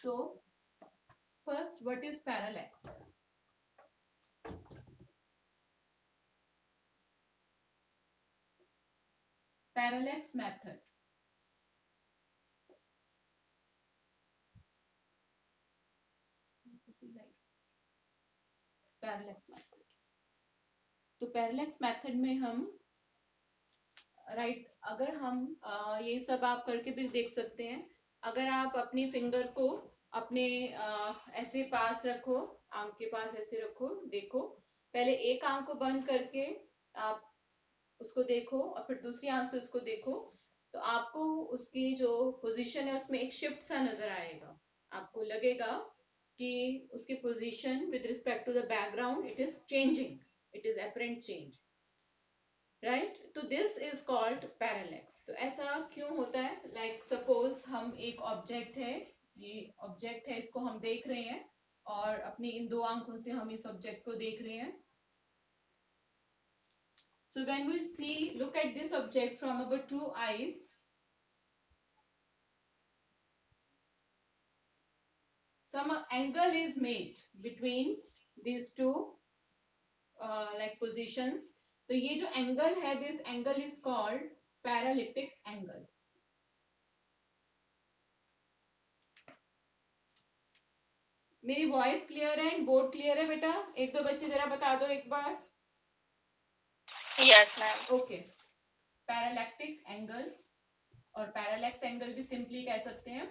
So first, what is parallax? Parallax method. Parallax method. तो parallax method में हम अगर हम ये सब आप करके भी देख सकते हैं. अगर आप अपनी फिंगर को अपने ऐसे पास रखो, आंख के पास ऐसे रखो, देखो. पहले एक आंख को बंद करके आप उसको देखो और फिर दूसरी आंख से उसको देखो. तो आपको उसकी जो पोजीशन है उसमें एक शिफ्ट सा नजर आएगा. आपको लगेगा कि उसकी position with respect to the background it is changing, it is apparent change, right. तो दिस इज कॉल्ड पैरेलैक्स. तो ऐसा क्यों होता है? लाइक सपोज हम एक ऑब्जेक्ट है, ये ऑब्जेक्ट है, इसको हम देख रहे हैं और अपनी इन दो आंखों से हम इस ऑब्जेक्ट को देख रहे हैं. So when we see, look at this object from our two eyes, some angle is made between these two like positions. तो ये जो एंगल है, this angle is called paralytic angle. मेरी वॉइस क्लियर है एंड बोर्ड क्लियर है बेटा? एक दो बच्चे जरा बता दो एक बार. Yes ma'am. Okay. Parallactic angle और पैरालैक्स एंगल भी सिंपली कह सकते हैं.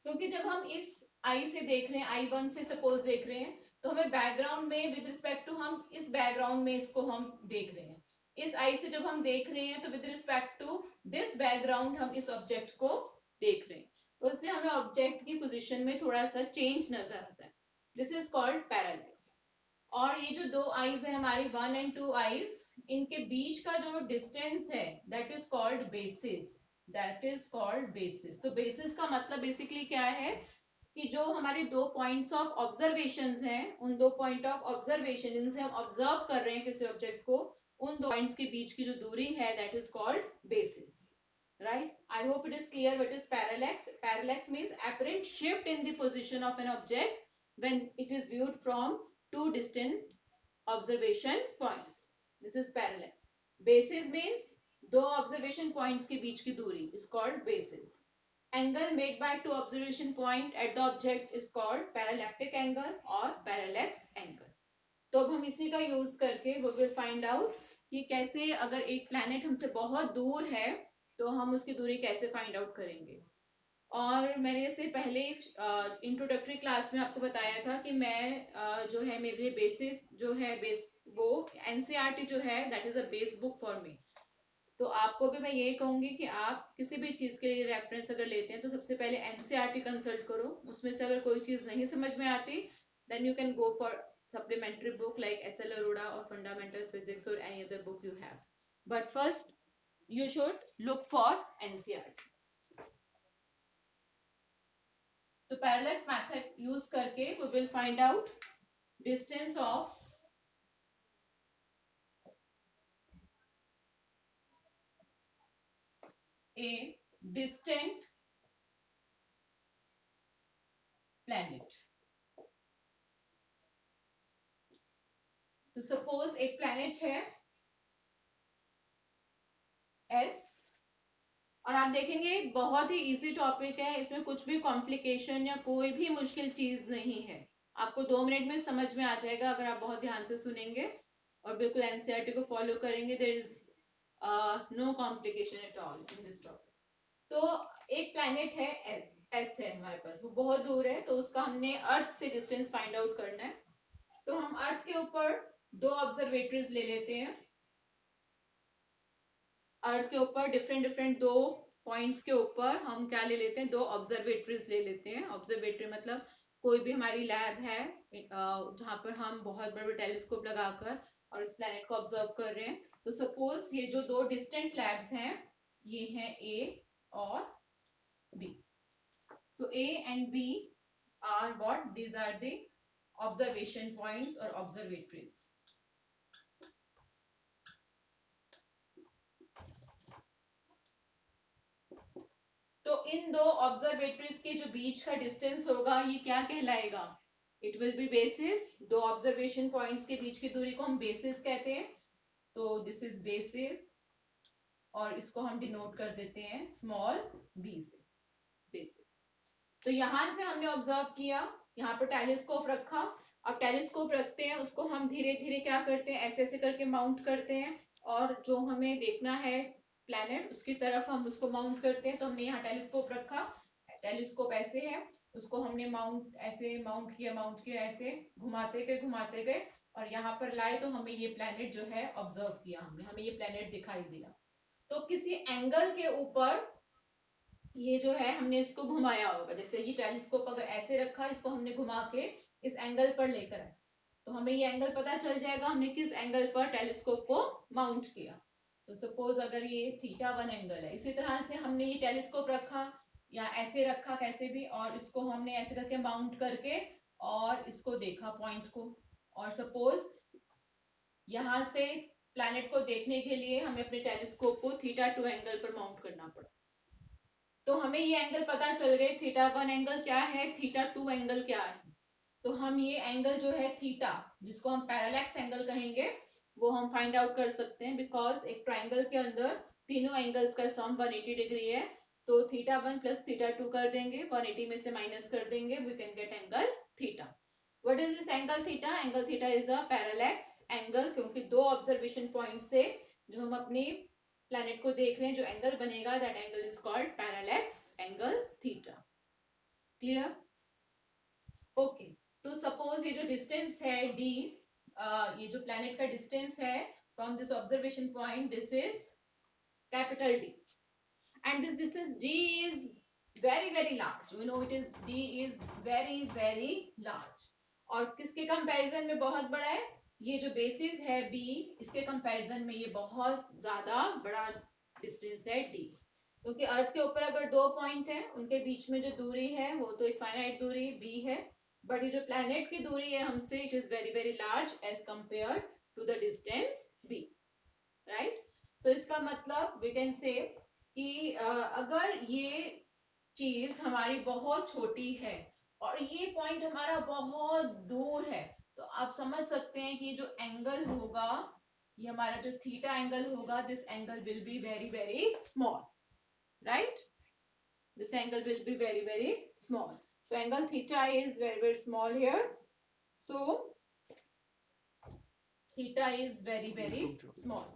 क्योंकि जब हम इस आई से देख रहे हैं, आई वन से सपोज देख रहे हैं, तो हमें बैकग्राउंड में विद रिस्पेक्ट टू हम इस बैकग्राउंड में इसको हम देख रहे हैं. इस आई से जब हम देख रहे हैं तो with respect to this background हम इस ऑब्जेक्ट को देख रहे हैं. तो इसलिए हमें ऑब्जेक्ट की पोजीशन में थोड़ा सा चेंज नजर आता है. This is called parallax. और ये जो दो आईज है हमारी 1 and 2 आईज, इनके बीच का जो डिस्टेंस है that is called basis. That is called basis. तो बेसिस का मतलब बेसिकली क्या है कि जो हमारे दो पॉइंट्स ऑफ ऑब्जर्वेशन हैं, उन दो पॉइंट ऑफ ऑब्जर्वेशन जिनसे हम ऑब्जर्व कर रहे हैं किसी ऑब्जेक्ट को, उन दो पॉइंट्स के बीच की जो दूरी है that is called basis, right? I hope it is clear what is parallax. Parallax means apparent shift in the position of an object when it is viewed from two distant observation points. This is parallax. Basis means दो observation points के बीच की दूरी is called basis. Angle made by two observation point at the object is called parallactic angle or parallax angle. तो अब हम इसी का यूज करके we will find out कि कैसे अगर एक प्लैनेट हमसे बहुत दूर है तो हम उसकी दूरी कैसे फाइंड आउट करेंगे. और मैंने इससे पहले इंट्रोडक्टरी क्लास में आपको बताया था कि मैं जो है मेरे लिए बेसिस जो है बेस वो एनसीईआरटी जो है that is a base book for me. तो आपको भी मैं यही कहूंगी कि आप किसी भी चीज के लिए रेफरेंस अगर लेते हैं तो सबसे पहले एनसीईआरटी कंसल्ट करो. उसमें से अगर कोई चीज नहीं समझ में आती then you can go for supplementary book like SL Arora or Fundamental Physics or any other book you have. But first, you should look for NCERT. तो parallax method use करके we will find out distance of a distant planet. तो suppose एक planet है S और आप देखेंगे बहुत ही easy topic है, इसमें कुछ भी कॉम्प्लिकेशन या कोई भी मुश्किल चीज नहीं है. आपको 2 मिनट में समझ में आ जाएगा अगर आप बहुत ध्यान से सुनेंगे और बिल्कुल एनसीईआरटी को फॉलो करेंगे. There is no complication at all in this topic. तो एक प्लैनेट है एस है हमारे पास, वो बहुत दूर है, तो उसका हमने अर्थ से डिस्टेंस फाइंड आउट करना है. तो हम अर्थ के ऊपर दो ऑब्जर्वेटरीज ले लेते हैं. अर्थ के ऊपर डिफरेंट दो पॉइंट्स के ऊपर हम क्या ले लेते हैं, दो ऑब्जर्वेटरीज ले लेते हैं. ऑब्जर्वेटरी मतलब कोई भी हमारी लैब है जहां पर हम बहुत बड़े बड़े टेलीस्कोप लगाकर और इस प्लैनेट को ऑब्जर्व कर रहे हैं. तो सपोज ये जो दो डिस्टेंट लैब्स हैं ये हैं ए और B. So A and B are what? These are the observation points और ऑब्जर्वेटरीज. इन दो ऑब्जर्वेटरीज के जो बीच का डिस्टेंस होगा ये क्या कहलाएगा? It will be basis. दो ऑब्जर्वेशन पॉइंट्स के बीच की दूरी को हम बेसिस कहते हैं, तो दिस इज बेसिस, और इसको हम डिनोट कर देते हैं स्मॉल b से, बेसिस। तो यहां से हमने ऑब्जर्व किया, यहाँ पर टेलीस्कोप रखा। अब टेलीस्कोप रखते हैं, उसको हम धीरे धीरे क्या करते हैं, ऐसे ऐसे करके माउंट करते हैं, और जो हमें देखना है प्लैनेट उसकी तरफ हम उसको माउंट करते हैं। तो हमने यहाँ टेलीस्कोप रखा, टेलीस्कोप ऐसे है, उसको हमने ऐसे माउंट किया ऐसे घुमाते गए और यहाँ पर लाए, तो हमें ये प्लैनेट जो है ऑब्जर्व किया हमने, हमें ये प्लैनेट दिखाई दिया। तो किसी एंगल के ऊपर ये जो है हमने इसको घुमाया होगा, जैसे ये टेलीस्कोप अगर ऐसे रखा, इसको हमने घुमा के इस एंगल पर लेकर आए, तो हमें ये एंगल पता चल जाएगा हमने किस एंगल पर टेलीस्कोप को माउंट किया। तो सपोज अगर ये θ1 एंगल है, इसी तरह से हमने ये टेलीस्कोप रखा या ऐसे रखा कैसे भी, और इसको हमने ऐसे करके माउंट करके और इसको देखा पॉइंट को, और सपोज यहां से प्लैनेट को देखने के लिए हमें अपने टेलीस्कोप को θ2 एंगल पर माउंट करना पड़ा। तो हमें ये एंगल पता चल गए, θ1 एंगल क्या है, θ2 एंगल क्या है। तो हम ये एंगल जो है थीटा, जिसको हम पैरेलैक्स एंगल कहेंगे, वो हम फाइंड आउट कर सकते हैं, बिकॉज एक ट्राइंगल के अंदर तीनों एंगल्स का सम 180 डिग्री है। तो θ1 प्लस θ2 कर देंगे, 180 में से माइनस कर देंगे, we can get angle theta. What is this angle theta? Angle theta is a parallax angle, क्योंकि दो ऑब्जर्वेशन पॉइंट से जो हम अपनी प्लैनेट को देख रहे हैं, जो एंगल बनेगा, that angle is called parallax angle theta. Clear? Okay, तो सपोज ये जो डिस्टेंस है d, ये जो प्लैनेट का डिस्टेंस है from this observation point, this is capital D, and this distance d is very very large. We know it is d is very very large, और किसके कंपैरिजन में बहुत बड़ा है? ये जो बेसिस है b, इसके कंपैरिजन में ये बहुत ज्यादा बड़ा डिस्टेंस है d, क्योंकि अर्थ के ऊपर अगर दो पॉइंट है, उनके बीच में जो दूरी है वो तो एक फाइनाइट दूरी b है, बट ये जो प्लैनेट की दूरी है हमसे, it is very very large as compared to the distance b, right? So इसका मतलब वी कैन से कि अगर ये चीज हमारी बहुत छोटी है और ये पॉइंट हमारा बहुत दूर है, तो आप समझ सकते हैं कि ये जो एंगल होगा, ये हमारा जो थीटा एंगल होगा, this angle will be very very small, right? This angle will be very very small. So angle theta is very very small here. So theta is very very small.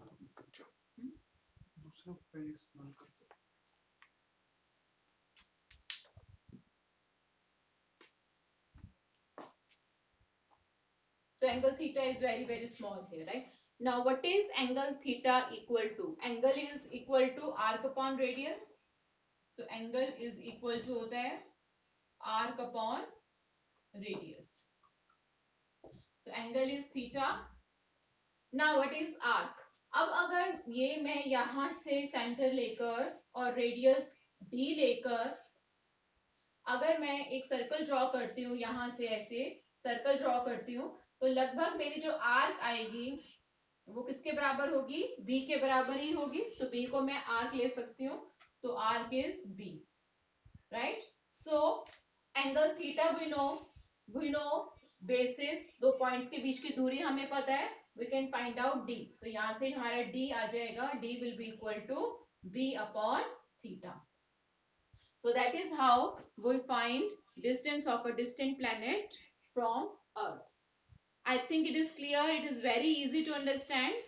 So angle theta is very very small here, right? Now what is angle theta equal to? Angle is equal to arc upon radius. So angle is equal to होता है arc upon radius. So angle is theta. Now what is arc? अब अगर ये मैं यहां से centre लेकर और रेडियस d लेकर अगर मैं एक सर्कल ड्रॉ करती हूँ, यहां से ऐसे सर्कल ड्रॉ करती हूँ, तो लगभग मेरी जो आर्क आएगी वो किसके बराबर होगी? b के बराबर ही होगी। तो b को मैं आर्क ले सकती हूँ, तो arc is b, right? So angle theta we know basis, दो पॉइंट्स के बीच की दूरी हमें पता है, we can find out d। तो यहां से हमारा d आ जाएगा, d will be equal to b upon theta. So that is how we find distance of a distant planet from Earth. I think it is clear. It is very easy to understand.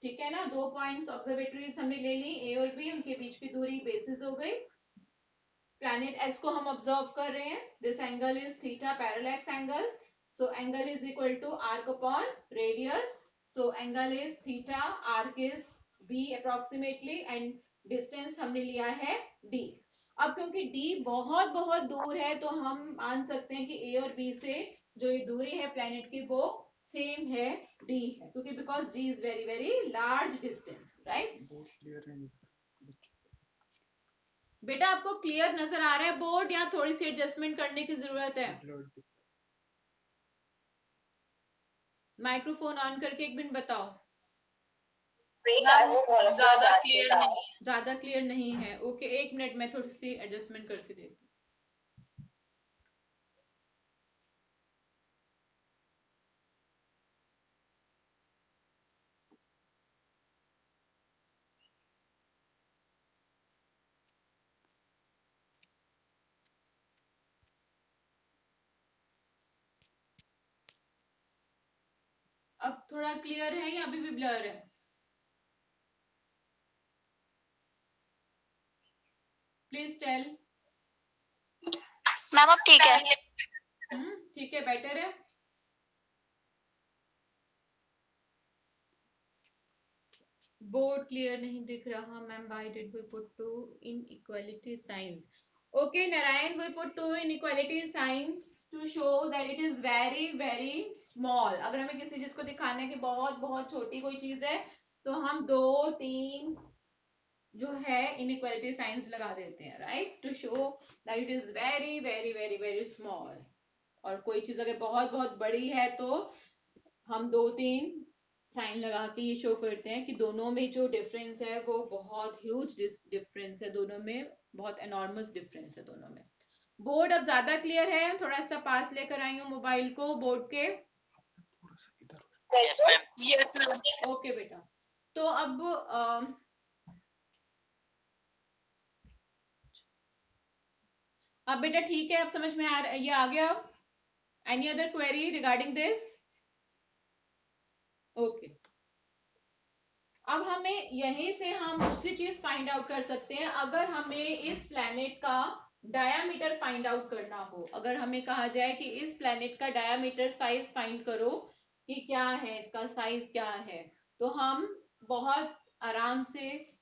ठीक है ना? दो points observatories हमने ले ली, ए और B, उनके बीच की दूरी बेसिस हो गई। प्लैनेट एस को हम ऑब्जर्व कर रहे हैं, this angle is theta, parallax angle, so angle is equal to arc upon radius, so angle is theta, arc is B approximately, and distance हमने लिया है डी। अब क्योंकि d बहुत बहुत दूर है, तो हम मान सकते हैं कि a और b से जो ये दूरी है प्लैनेट की वो सेम है, d है, क्योंकि because d is very very large distance, right? बेटा आपको क्लियर नजर आ रहा है बोर्ड, या थोड़ी सी एडजस्टमेंट करने की जरूरत है? माइक्रोफोन ऑन करके एक मिनट बताओ। ज्यादा क्लियर नहीं है। ओके, एक मिनट में थोड़ी सी एडजस्टमेंट करके देखती हूँ। अब थोड़ा क्लियर है या अभी भी ब्लर है? Please tell. मैम अब ठीक है। ठीक है, बेटर है। बोर्ड क्लियर नहीं दिख रहा ma'am. Why did we put two inequality signs? Okay Narayan, we put two inequality signs to show that it is very very small. अगर हमें किसी चीज को दिखाना है कि बहुत बहुत छोटी कोई चीज है, तो हम 2 3 जो है इनइक्वालिटी साइंस लगा देते हैं, right, to show that it is very very very very small. और कोई चीज अगर बहुत बहुत बड़ी है तो हम 2 3 साइन लगा के ये शो करते हैं कि दोनों में जो डिफरेंस है वो बहुत ह्यूज डिफरेंस है, दोनों में बहुत एनॉर्मस डिफरेंस है दोनों में। बोर्ड अब ज्यादा क्लियर है? थोड़ा सा पास लेकर आई हूँ मोबाइल को बोर्ड के। Yes ma'am. ओके बेटा, तो अब बेटा ठीक है, अब समझ में ये आ गया? Any other query regarding this? Okay, अब हमें यहीं से हम दूसरी चीज फाइंड आउट कर सकते हैं। अगर हमें इस प्लैनेट का डायामीटर फाइंड आउट करना हो, अगर हमें कहा जाए कि इस प्लैनेट का डायामीटर साइज फाइंड करो कि क्या है, इसका साइज क्या है, तो हम बहुत आराम से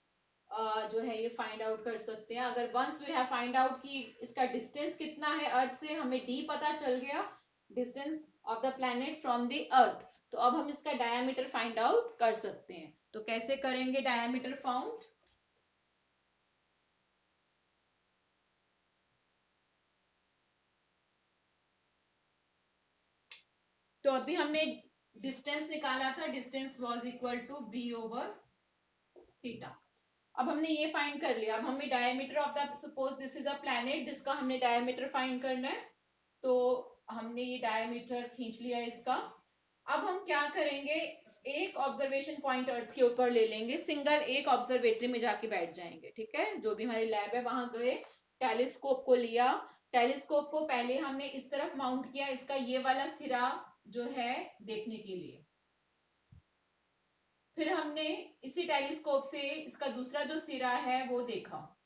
जो है ये फाइंड आउट कर सकते हैं। अगर once we have find out कि इसका डिस्टेंस कितना है अर्थ से, हमें डी पता चल गया, distance of the planet from the अर्थ, तो अब हम इसका डायमीटर फाइंड आउट कर सकते हैं। तो कैसे करेंगे डायमीटर फाउंड? तो अभी हमने डिस्टेंस निकाला था, distance was equal to b over theta. अब हमने ये फाइंड कर लिया। अब हमें diameter of the, suppose this is a planet जिसका हमने डायमीटर फाइंड करना है, तो हमने ये डायमीटर खींच लिया इसका। अब हम क्या करेंगे, एक ऑब्जर्वेशन पॉइंट अर्थ के ऊपर ले लेंगे, सिंगल एक ऑब्जर्वेटरी में जाके बैठ जाएंगे, ठीक है, जो भी हमारी लैब है वहां गए, टेलीस्कोप को लिया, टेलीस्कोप को पहले हमने इस तरफ माउंट किया, इसका ये वाला सिरा जो है देखने के लिए, फिर हमने इसी टेलीस्कोप से इसका दूसरा जो सिरा है वो देखा,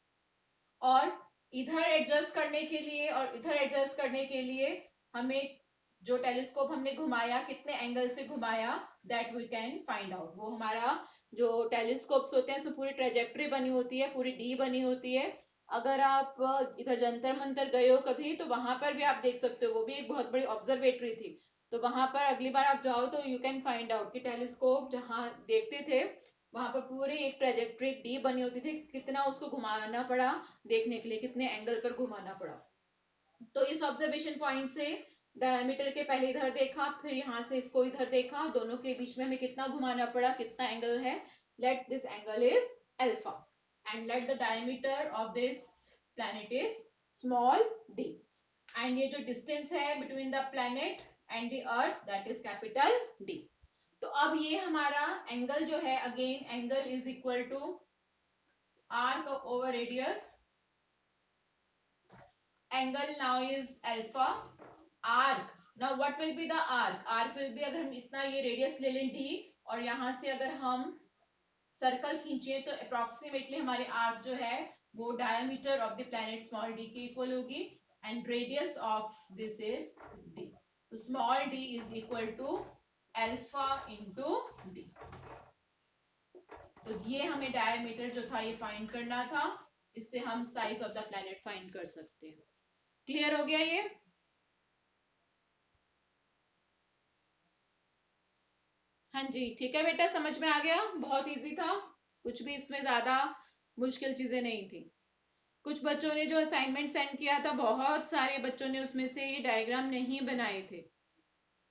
और इधर एडजस्ट करने के लिए और इधर एडजस्ट करने के लिए हमें जो टेलीस्कोप हमने घुमाया, कितने एंगल से घुमाया, that we can find out. वो हमारा जो टेलीस्कोप्स होते हैं उसमें पूरी ट्रेजेक्ट्री बनी होती है, पूरी डी बनी होती है। अगर आप इधर जंतर मंतर गए हो कभी, तो वहां पर भी आप देख सकते हो, वो भी एक बहुत बड़ी ऑब्जर्वेटरी थी। तो वहां पर अगली बार आप जाओ तो यू कैन फाइंड आउट कि टेलीस्कोप जहाँ देखते थे वहां पर पूरी एक ट्रेजेक्ट्री डी बनी होती थी, कितना उसको घुमाना पड़ा देखने के लिए, कितने एंगल पर घुमाना पड़ा। तो इस ऑब्जर्वेशन पॉइंट से डायमीटर के पहले इधर देखा, फिर यहाँ से इसको इधर देखा, दोनों के बीच में हमें कितना घुमाना पड़ा, कितना एंगल है, let this angle is alpha and let the diameter of this planet is small d, and ये जो डिस्टेंस है between the planet and the earth that is capital d. तो अब ये हमारा एंगल जो है, again angle is equal to arc over radius, angle now is alpha, arc, now what will be the arc will be, अगर हम इतना ये रेडियस ले लें d, और यहां से अगर हम सर्कल खींचे तो अप्रोक्सीमेटली हमारी आर्क जो है वो diameter of the planet small d के इक्वल होगी, and radius of this is d, तो small d is equal to alpha into d। तो ये हमें डायमीटर जो था ये फाइंड करना था, इससे हम size of the planet find कर सकते हैं। क्लियर हो गया ये? हाँ जी, ठीक है बेटा, समझ में आ गया, बहुत इजी था, कुछ भी इसमें ज्यादा मुश्किल चीजें नहीं थी। कुछ बच्चों ने जो असाइनमेंट सेंड किया था, बहुत सारे बच्चों ने उसमें से ये डायग्राम नहीं बनाए थे।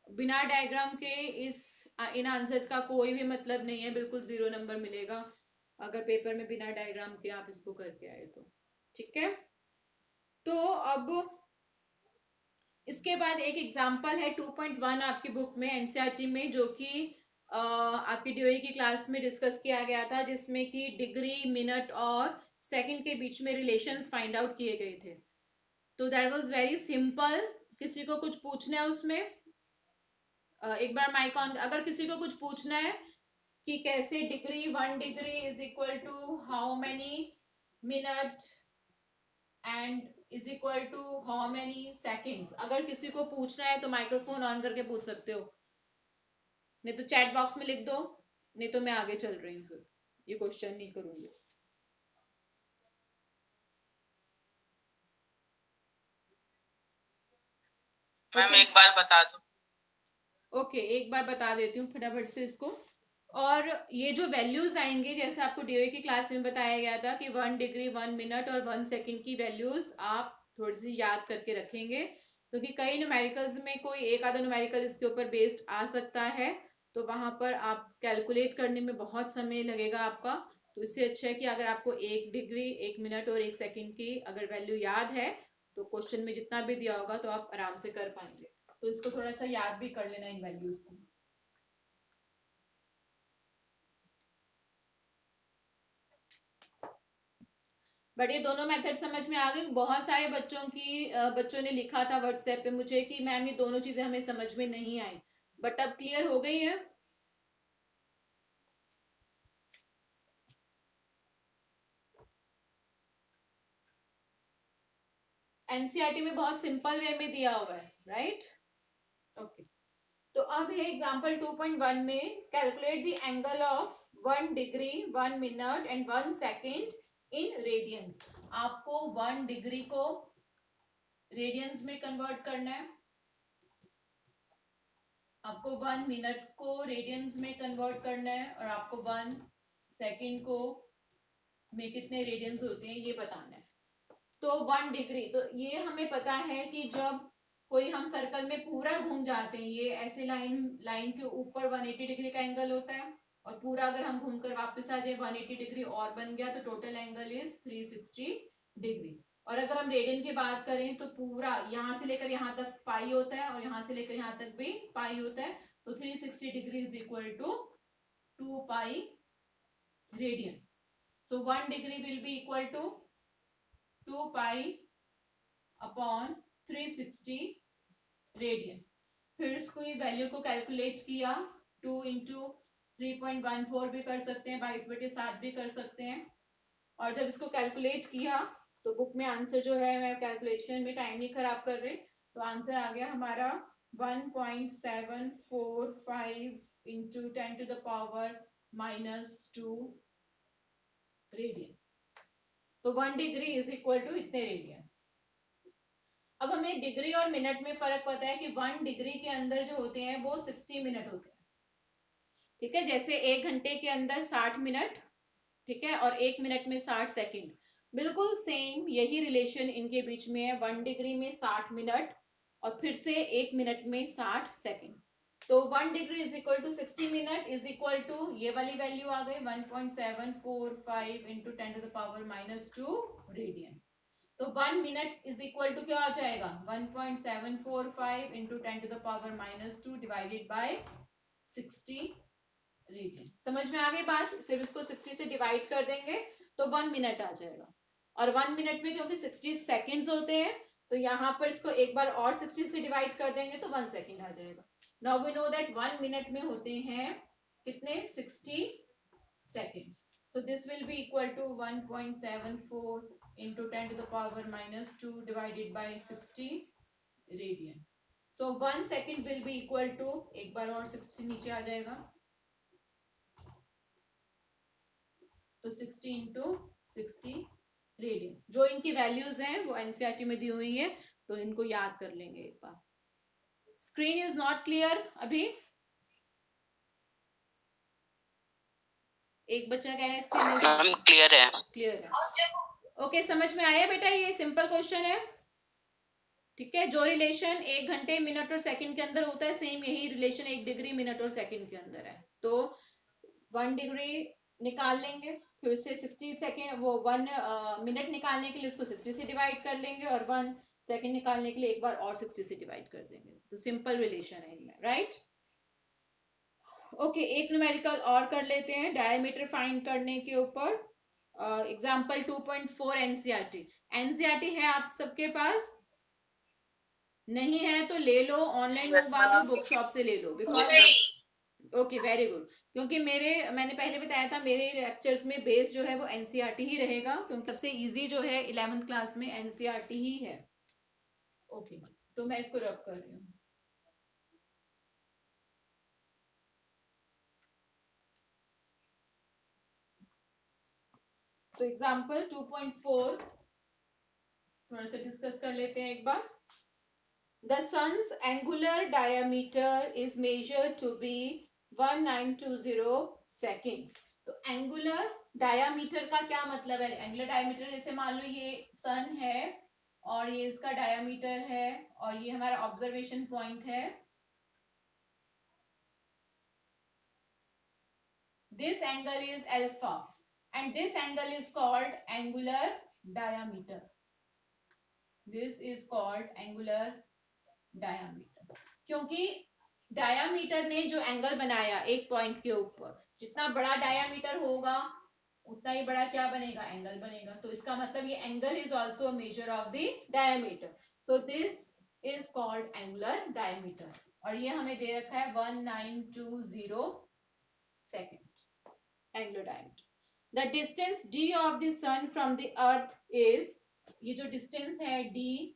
बिना डायग्राम के इस इन आंसर्स का कोई भी मतलब नहीं है, बिल्कुल 0 नंबर मिलेगा अगर पेपर में बिना डायग्राम के आप इसको करके आए तो। ठीक है, तो अब इसके बाद एक एग्जाम्पल है 2.1 आपकी बुक में एनसीईआरटी में, जो कि आपकी ड्यूरी की क्लास में डिस्कस किया गया था, जिसमें कि डिग्री, मिनट और सेकंड के बीच में रिलेशंस फाइंड आउट किए गए थे। तो दैट वाज वेरी सिंपल। किसी को कुछ पूछना है उसमें? एक बार माइक ऑन, अगर किसी को कुछ पूछना है कि कैसे degree, 1 degree is equal to how many minute and is equal to how many seconds, अगर किसी को पूछना है तो माइक्रोफोन ऑन करके पूछ सकते हो, नहीं तो चैट बॉक्स में लिख दो, नहीं तो मैं आगे चल रही हूँ, फिर ये क्वेश्चन नहीं करूंगी। मैम एक बार बता दो। ओके, एक बार बता देती हूँ फटाफट से इसको। और ये जो वैल्यूज आएंगे, जैसे आपको डीओए की क्लास में बताया गया था कि 1 डिग्री, 1 मिनट और 1 सेकंड की वैल्यूज आप थोड़ी सी याद करके रखेंगे, क्योंकि कई न्यूमेरिकल्स में कोई एक आधा न्यूमेरिकल इसके ऊपर बेस्ड आ सकता है, तो वहां पर आप कैलकुलेट करने में बहुत समय लगेगा आपका। तो इससे अच्छा है कि अगर आपको 1 डिग्री, 1 मिनट और 1 सेकंड की अगर वैल्यू याद है, तो क्वेश्चन में जितना भी दिया होगा तो आप आराम से कर पाएंगे। तो इसको थोड़ा सा याद भी कर लेना इन वैल्यूज को। बट ये दोनों मेथड समझ में आ गई। बहुत सारे बच्चों ने लिखा था व्हाट्सएप पे मुझे कि मैम ये दोनों चीजें हमें समझ में नहीं आई, बट अब क्लियर हो गई है। एनसीईआरटी में बहुत सिंपल वे में दिया हुआ है, राइट? ओके, तो अब है एग्जांपल 2.1 में, calculate the angle of 1 degree, 1 minute and 1 second in radiance. आपको 1 डिग्री को रेडियंस में कन्वर्ट करना है, आपको 1 मिनट को रेडियंस में कन्वर्ट करना है, और आपको 1 सेकेंड को में कितने रेडियंस होते हैं ये बताना है। तो 1 डिग्री, तो ये हमें पता है कि जब कोई हम सर्कल में पूरा घूम जाते हैं, ये ऐसे लाइन के ऊपर 180 डिग्री का एंगल होता है, और पूरा अगर हम घूमकर वापस आ जाए 180 डिग्री और बन गया, तो टोटल एंगल इज 360 डिग्री। और अगर हम रेडियन की बात करें तो पूरा यहां से लेकर यहां तक पाई होता है, और यहां से लेकर यहां तक भी पाई होता है, तो 360 degree is equal to 2 pi radian. So 1 degree will be equal to 2 pi upon 360 radian. फिर इसको ये वैल्यू को कैलकुलेट किया, 2 इंटू 3.14 भी कर सकते हैं, 22/7 भी कर सकते हैं। और जब इसको कैलकुलेट किया तो बुक में आंसर जो है, मैं कैलकुलेशन में टाइम नहीं खराब कर रही, तो आंसर आ गया हमारा 1.745 इंटू 10⁻⁻² रेडियन। तो 1 डिग्री इज इक्वल टू इतने रेडियन। अब हमें डिग्री और मिनट में फर्क पता है कि 1 डिग्री के अंदर जो होते हैं वो 60 मिनट होते हैं, ठीक है, जैसे 1 घंटे के अंदर 60 मिनट, ठीक है, और 1 मिनट में 60 सेकंड, बिल्कुल सेम यही रिलेशन इनके बीच में है। 1 डिग्री में 60 मिनट और फिर से 1 मिनट में 60 सेकंड। तो 1 degree is equal to 60 minute is equal to ये वाली वैल्यू आ गई 1.745 इंटू 10⁻⁻² रेडियन। तो 1 मिनट इज इक्वल टू क्या आ जाएगा, 1.745 इंटू 10⁻⁻² डिवाइडेड बाय 60 रेडियन। समझ में आ गई बात? सिर्फ इसको 60 से डिवाइड कर देंगे तो 1 मिनट आ जाएगा, और 1 मिनट में क्योंकि 60 सेकेंड्स होते हैं, तो यहाँ पर इसको एक बार और 60 से डिवाइड कर देंगे तो 1 सेकेंड आ जाएगा। Now we know that 1 minute में होते हैं कितने, 60 seconds. So this will be equal to 1.74 into 10⁻⁻² divided by 60 radian. So 1 second will be equal to, एक बार और 60 नीचे आ जाएगा, तो 60 into 60 रेडियन। जो इनकी वैल्यूज हैं वो एनसीईआरटी में दी हुई है, तो इनको याद कर लेंगे एक बार। स्क्रीन इज नॉट क्लियर अभी? एक बच्चा कह रहा है स्क्रीन क्लियर है। क्लियर है। ओके, समझ में आया बेटा? ये सिंपल क्वेश्चन है, ठीक है, जो रिलेशन 1 घंटे मिनट और सेकंड के अंदर होता है, सेम यही रिलेशन 1 डिग्री मिनट और सेकंड के अंदर है। तो 1 डिग्री निकाल लेंगे, फिर से 60 सेकेंड, वो 1 मिनट निकालने के लिए उसको 60 से डिवाइड कर लेंगे, और 1 सेकेंड निकालने के लिए एक बार और 60 से डिवाइड कर देंगे। तो सिंपल रिलेशन है इनमें, राइट। ओके, एक न्यूमेरिकल और कर लेते हैं डायमीटर फाइंड करने के ऊपर। Example 2.4 NCERT. एनसीईआरटी है आप सबके पास? नहीं है तो ले लो, ऑनलाइन मंगवा लो, बुक शॉप से ले लो, बिकॉज ओके वेरी गुड। क्योंकि मैंने पहले बताया था मेरे लेक्चर्स में बेस जो है वो एनसीईआरटी ही रहेगा, क्योंकि सबसे इजी जो है 11th क्लास में एनसीईआरटी ही है। ओके, तो मैं इसको रब कर रही हूँ। तो एग्जाम्पल 2.4 थोड़ा सा डिस्कस कर लेते हैं एक बार। The sun's angular diameter is measured to be 1920 seconds. तो एंगुलर डायामीटर का क्या मतलब है? एंगुलर डायामीटर जैसे मान लो ये सन है और ये इसका डायामीटर है और ये हमारा ऑब्जर्वेशन पॉइंट है। This angle is alpha and this angle is called angular diameter. This is called angular diameter. क्योंकि डायामीटर ने जो एंगल बनाया एक पॉइंट के ऊपर, जितना बड़ा डायामीटर होगा उतना ही बड़ा क्या बनेगा? एंगल बनेगा। तो इसका मतलब ये angle is also a measure of the diameter. So this is called angular diameter, और ये हमें दे रखा है 1920 second angular diameter. The distance d of the sun from the earth is, ये जो डिस्टेंस है डी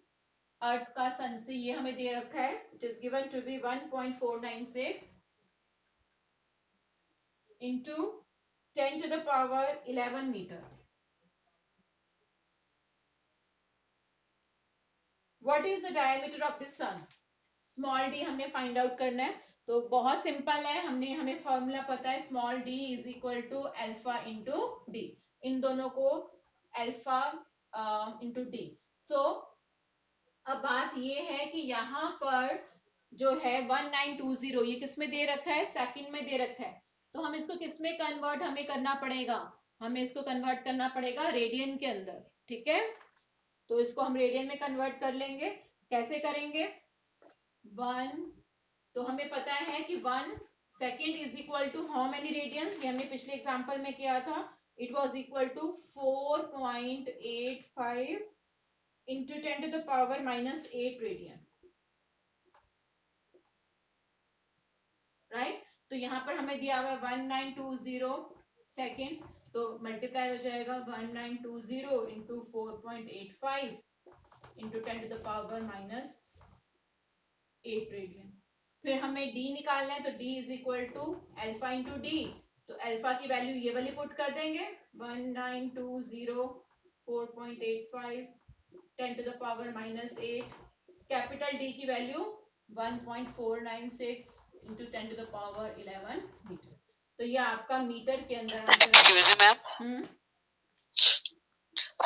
अर्थ का सन से, ये हमें दे रखा है, it is given to be 1.496 into 10 to the power 11 metre. What is the diameter of the sun? Small d हमने फाइंड आउट करना है, तो बहुत सिंपल है, हमें फॉर्मूला पता है, small d is equal to alpha into d, इन दोनों को अल्फा इंटू डी। सो अब बात ये है कि यहाँ पर जो है 1920 ये किस में दे रखा है? सेकंड में दे रखा है। तो हम इसको किस में कन्वर्ट हमें करना पड़ेगा? हमें इसको कन्वर्ट करना पड़ेगा रेडियन के अंदर, ठीक है। तो इसको हम रेडियन में कन्वर्ट कर लेंगे। कैसे करेंगे? 1, तो हमें पता है कि 1 second is equal to how many radians? ये हमने पिछले एग्जाम्पल में किया था, it was equal to 4.85 into 10 to the power -8 radian, right. तो यहाँ पर हमें दिया हुआ 1920 सेकेंड, तो मल्टीप्लाई हो जाएगा 1920 into 4.85 into 10 to the power -8 radian. फिर हमें डी निकालना है, तो d is equal to alpha into d, तो अल्फा की वैल्यू ये वाली पुट कर देंगे 1920 4.85 10 to the power -8, capital D की value 1.496 into 10 to the power 11 metre. तो ये आपका मीटर के अंदर एक्सक्यूज मी मैम,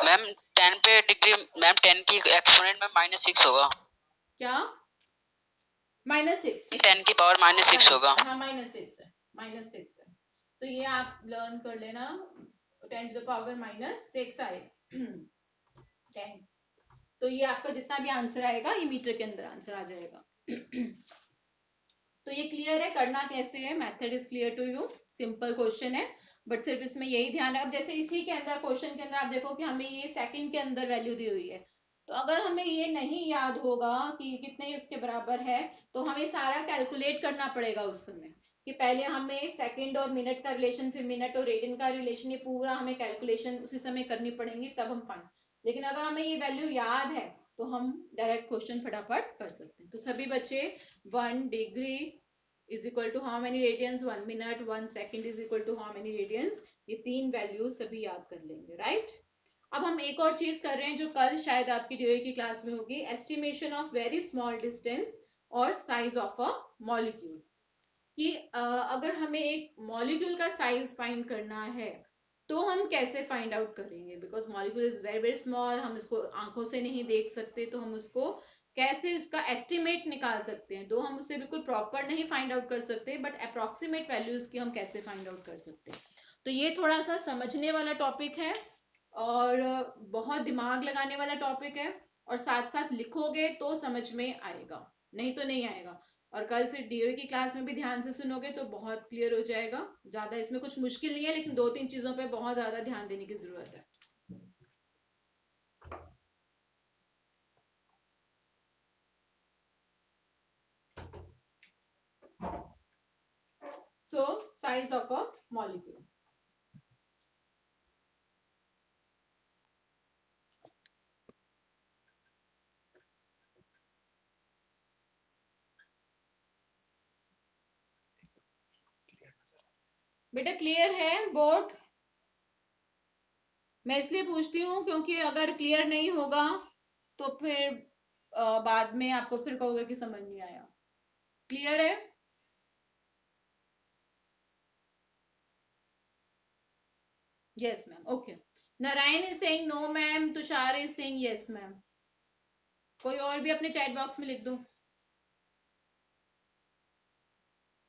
मैम 10 पे डिग्री, मैम 10 की एक्सपोनेंट में -6 होगा क्या? -6, 10 की पावर -6 होगा। हाँ -6 है, -6 है। तो ये आप लर्न कर लेना, 10 टू द पावर -6 आए। थैंक्स। तो ये आपका जितना भी आंसर आएगा ये मीटर के अंदर आंसर आ जाएगा। तो ये क्लियर है, करना कैसे है? Method is clear to you, simple question है, बट सिर्फ इसमें यही ध्यान है। अब जैसे इसी के अंदर क्वेश्चन के अंदर आप देखो कि हमें ये सेकंड के अंदर वैल्यू दी हुई है, तो अगर हमें ये नहीं याद होगा कि कितने उसके बराबर है, तो हमें सारा कैलकुलेट करना पड़ेगा उस समय, कि पहले हमें सेकंड और मिनट का रिलेशन, फिर मिनट और रेडियन का रिलेशन, ये पूरा हमें कैलकुलेशन उसी समय करनी पड़ेंगी, तब हम पाएं। लेकिन अगर हमें ये वैल्यू याद है तो हम डायरेक्ट क्वेश्चन फटाफट कर सकते हैं। तो सभी बच्चे 1 degree is equal to how many radians, 1 minute, 1 second is equal to how many radians, ये 3 वैल्यू सभी याद कर लेंगे, राइट। अब हम एक और चीज कर रहे हैं जो कल शायद आपकी डीओई की क्लास में होगी, estimation of very small distance और साइज ऑफ अ मॉलिक्यूल। कि अगर हमें एक मॉलिक्यूल का साइज फाइंड करना है तो हम कैसे फाइंड आउट करेंगे? Because molecule is very very small, हम इसको आंखों से नहीं देख सकते, तो हम उसको कैसे उसका एस्टिमेट निकाल सकते हैं, दो हम उससे बिल्कुल प्रॉपर नहीं फाइंड आउट कर सकते, बट अप्रोक्सीमेट वैल्यूज की हम कैसे फाइंड आउट कर सकते हैं। तो ये थोड़ा सा समझने वाला टॉपिक है और बहुत दिमाग लगाने वाला टॉपिक है, और साथ साथ लिखोगे तो समझ में आएगा, नहीं तो नहीं आएगा। और कल फिर डीओ की क्लास में भी ध्यान से सुनोगे तो बहुत क्लियर हो जाएगा। ज्यादा इसमें कुछ मुश्किल नहीं है, लेकिन 2-3 चीजों पे बहुत ज्यादा ध्यान देने की जरूरत है। So, size of a molecule. बेटा क्लियर है बोर्ड? मैं इसलिए पूछती हूँ क्योंकि अगर क्लियर नहीं होगा तो फिर बाद में आपको फिर कहोगे कि समझ नहीं आया। क्लियर है? Yes ma'am, okay. Narayan is saying no ma'am, Tushar is saying yes ma'am. कोई और भी अपने चैट बॉक्स में लिख दो।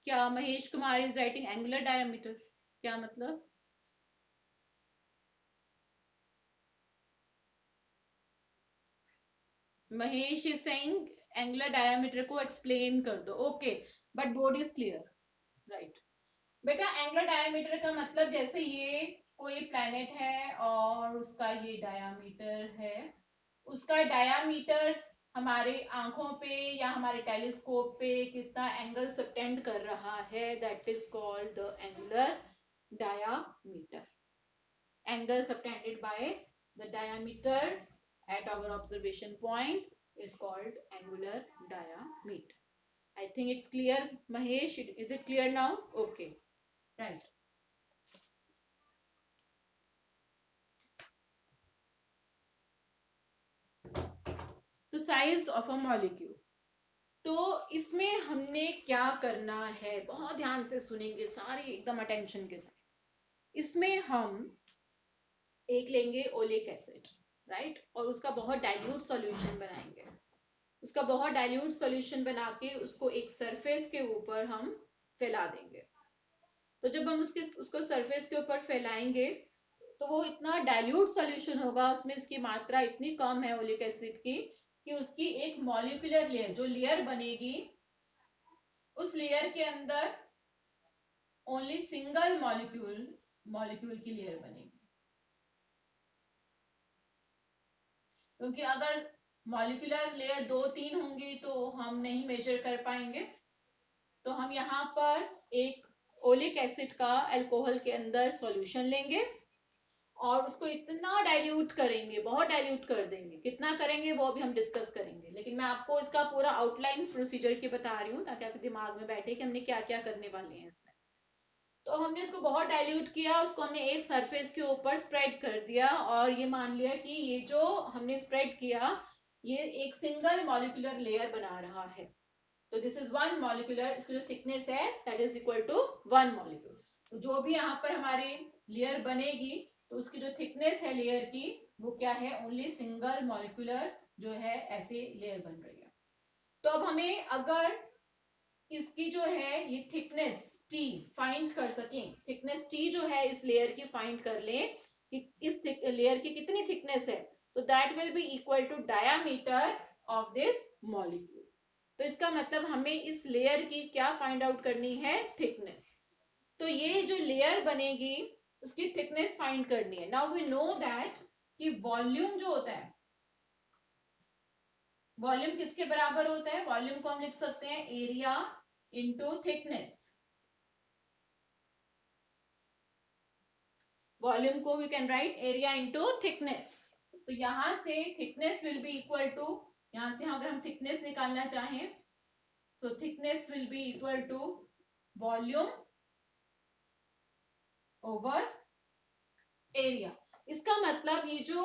क्या Mahesh Kumar is writing angular diameter? क्या मतलब? Mahesh is saying angular diameter को एक्सप्लेन कर दो। Okay, but board is clear, right. बेटा एंगुलर डायमीटर का मतलब जैसे ये कोई प्लैनेट है और उसका ये डायामीटर है, उसका डायामीटर हमारे आंखों पे या हमारे टेलीस्कोप पे कितना एंगल सबटेंड कर रहा है, that is called the angular diameter. Angle subtended by the diameter at our observation point is called angular diameter. I think it's clear, Mahesh. Is it clear now? Okay, right. तो size of a molecule, तो इसमें हमने क्या करना है, बहुत ध्यान से सुनेंगे सारे एकदम अटेंशन के साथ। इसमें हम एक लेंगे ओलिक एसिड, राइट, और उसका बहुत डाइल्यूट सॉल्यूशन बनाएंगे। उसका बहुत डाइल्यूट सॉल्यूशन बना के उसको एक सरफेस के ऊपर हम फैला देंगे। तो जब हम उसको सरफेस के ऊपर फैलाएंगे तो वो इतना डाइल्यूट सॉल्यूशन होगा, उसमें इसकी मात्रा इतनी कम है ओलिक एसिड की कि उसकी एक मॉलिक्यूलर लेयर, जो लेयर बनेगी, उस लेयर के अंदर ओनली सिंगल मॉलिक्यूल की लेयर बनेगी। क्योंकि अगर मॉलिक्यूलर लेयर 2-3 होंगी तो हम नहीं मेजर कर पाएंगे। तो हम यहाँ पर एक ओलिक एसिड का अल्कोहल के अंदर सॉल्यूशन लेंगे और उसको इतना डाइल्यूट करेंगे, बहुत डाइल्यूट कर देंगे। कितना करेंगे वो अभी हम डिस्कस करेंगे, लेकिन मैं आपको इसका पूरा आउटलाइन प्रोसीजर की बता रही हूँ ताकि आपके दिमाग में बैठे कि हमने क्या क्या करने वाले हैं इसमें। तो हमने इसको बहुत डाइल्यूट किया, उसको हमने एक सरफेस के ऊपर स्प्रेड कर दिया और ये मान लिया कि ये जो हमने स्प्रेड किया ये एक सिंगल मॉलिक्यूलर लेयर बना रहा है। तो दिस इज वन मॉलिक्यूलर, इसकी जो थिकनेस है that is equal to 1 molecule. तो जो भी यहाँ पर हमारी लेयर बनेगी तो उसकी जो थिकनेस है लेयर की वो क्या है, ओनली सिंगल मॉलिक्यूलर जो है ऐसे लेयर बन रही है। तो अब हमें अगर इसकी जो है ये थिकनेस T फाइंड कर सकें, थिकनेस T जो है इस लेयर की फाइंड कर लें कि इस लेयर की कितनी थिकनेस है, तो that will be equal to diameter of this molecule. तो इसका मतलब हमें इस लेयर की क्या फाइंड आउट करनी है, थिकनेस। तो ये जो लेयर बनेगी उसकी थिकनेस फाइंड करनी है। नाउ वी नो दैट कि वॉल्यूम जो होता है, वॉल्यूम किसके बराबर होता है, वॉल्यूम को हम लिख सकते हैं एरिया इंटू थिकनेस। वॉल्यूम को we can write area into thickness. तो यहां से thickness will be equal to, यहां से अगर हम थिकनेस निकालना चाहें तो thickness will be equal to volume over area. इसका मतलब ये जो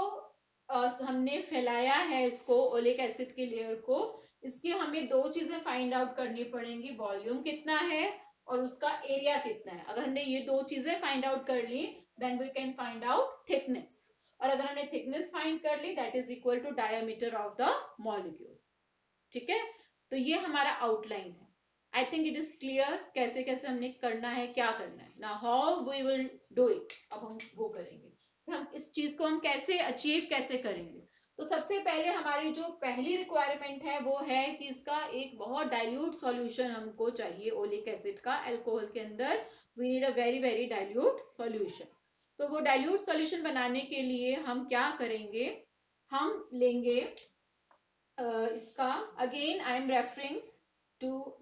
हमने फैलाया है इसको ओलिक एसिड के लेयर को, इसकी हमें दो चीजें फाइंड आउट करनी पड़ेंगी, वॉल्यूम कितना है और उसका एरिया कितना है। अगर हमने ये दो चीजें फाइंड आउट कर ली then we can find out thickness, और अगर हमने थिकनेस फाइंड कर ली that is equal to diameter of the molecule. ठीक है, तो ये हमारा आउटलाइन है. I think it is clear कैसे कैसे हमने करना है, क्या करना है ना, how we will do it. अब हम वो करेंगे, हम इस चीज को हम कैसे अचीव कैसे करेंगे. तो सबसे पहले हमारी जो पहली रिक्वायरमेंट है वो है कि इसका एक बहुत डाइल्यूट सॉल्यूशन हमको चाहिए ओलिक एसिड का अल्कोहल के अंदर. We need a very very dilute solution. तो वो डाइल्यूट सॉल्यूशन बनाने के लिए हम क्या करेंगे, हम लेंगे इसका, again I am referring to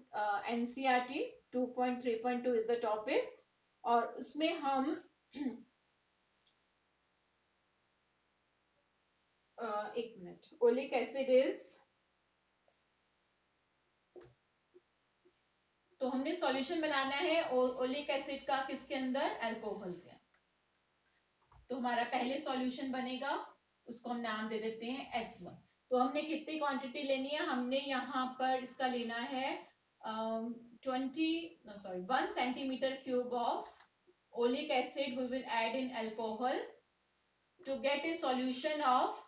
NCERT 2.3.2 is the topic. और उसमें हम एक मिनट, ओलिक एसिड इज, तो हमने सॉल्यूशन बनाना है ओलिक एसिड का किसके अंदर, अल्कोहल के. तो हमारा पहले सॉल्यूशन बनेगा, उसको हम नाम दे देते हैं S1. तो हमने कितनी क्वांटिटी लेनी है, हमने यहाँ पर इसका लेना है 1 centimetre cube of oleic acid we will add in alcohol to get a solution of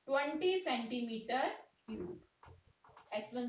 20 centimeter cube. S1